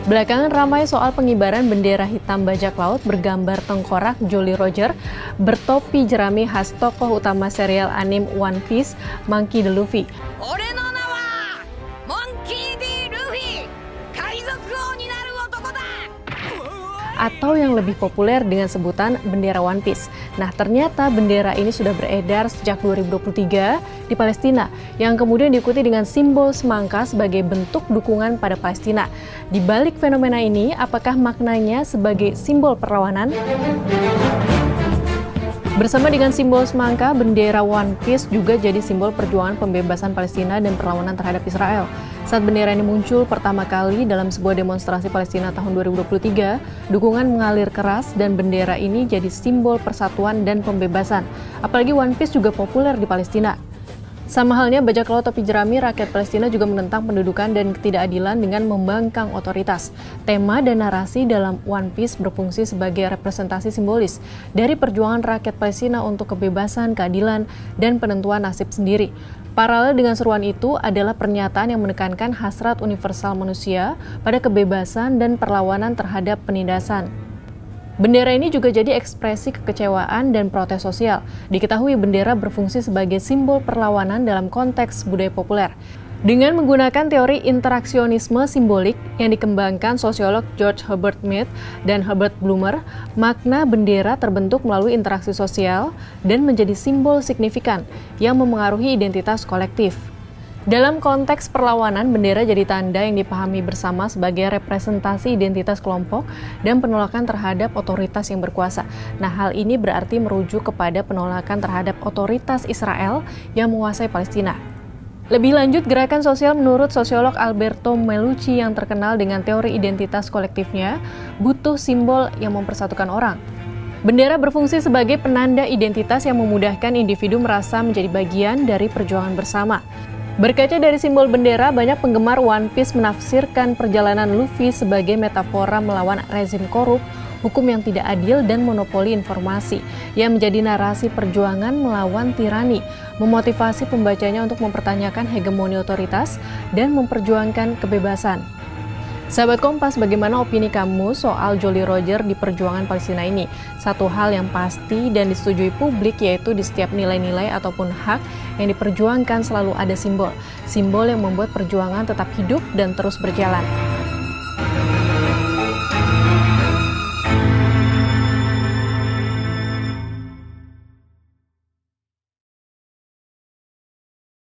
Belakangan ramai soal pengibaran bendera hitam bajak laut bergambar tengkorak Jolly Roger bertopi jerami khas tokoh utama serial anime One Piece, Monkey D. Luffy. Atau yang lebih populer dengan sebutan bendera One Piece. Nah, ternyata bendera ini sudah beredar sejak 2023 di Palestina, yang kemudian diikuti dengan simbol semangka sebagai bentuk dukungan pada Palestina. Di balik fenomena ini, apakah maknanya sebagai simbol perlawanan? Bersama dengan simbol semangka, bendera One Piece juga jadi simbol perjuangan pembebasan Palestina dan perlawanan terhadap Israel. Saat bendera ini muncul pertama kali dalam sebuah demonstrasi Palestina tahun 2023, dukungan mengalir keras dan bendera ini jadi simbol persatuan dan pembebasan. Apalagi One Piece juga populer di Palestina. Sama halnya bajak laut topi jerami, rakyat Palestina juga menentang pendudukan dan ketidakadilan dengan membangkang otoritas. Tema dan narasi dalam One Piece berfungsi sebagai representasi simbolis dari perjuangan rakyat Palestina untuk kebebasan, keadilan, dan penentuan nasib sendiri. Paralel dengan seruan itu adalah pernyataan yang menekankan hasrat universal manusia pada kebebasan dan perlawanan terhadap penindasan. Bendera ini juga jadi ekspresi kekecewaan dan protes sosial. Diketahui bendera berfungsi sebagai simbol perlawanan dalam konteks budaya populer. Dengan menggunakan teori interaksionisme simbolik yang dikembangkan sosiolog George Herbert Mead dan Herbert Blumer, makna bendera terbentuk melalui interaksi sosial dan menjadi simbol signifikan yang memengaruhi identitas kolektif. Dalam konteks perlawanan, bendera jadi tanda yang dipahami bersama sebagai representasi identitas kelompok dan penolakan terhadap otoritas yang berkuasa. Nah, hal ini berarti merujuk kepada penolakan terhadap otoritas Israel yang menguasai Palestina. Lebih lanjut, gerakan sosial menurut sosiolog Alberto Melucci yang terkenal dengan teori identitas kolektifnya, butuh simbol yang mempersatukan orang. Bendera berfungsi sebagai penanda identitas yang memudahkan individu merasa menjadi bagian dari perjuangan bersama. Berkaca dari simbol bendera, banyak penggemar One Piece menafsirkan perjalanan Luffy sebagai metafora melawan rezim korup, hukum yang tidak adil, dan monopoli informasi, yang menjadi narasi perjuangan melawan tirani, memotivasi pembacanya untuk mempertanyakan hegemoni otoritas, dan memperjuangkan kebebasan. Sahabat Kompas, bagaimana opini kamu soal Jolly Roger di perjuangan Palestina ini? Satu hal yang pasti dan disetujui publik yaitu di setiap nilai-nilai ataupun hak yang diperjuangkan selalu ada simbol. Simbol yang membuat perjuangan tetap hidup dan terus berjalan.